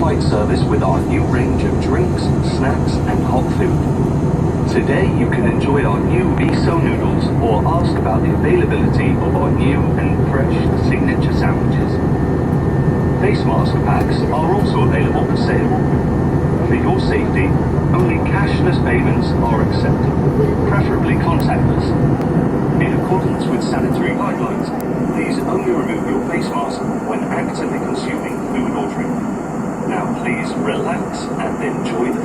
in-flight service with our new range of drinks, snacks, and hot food. Today you can enjoy our new miso noodles or ask about the availability of our new and fresh signature sandwiches. Face mask packs are also available for sale. For your safety, only cashless payments are accepted, preferably contactless. In accordance with sanitary guidelines, please only remove your face mask when actively consuming food or drink. Now please relax and enjoy the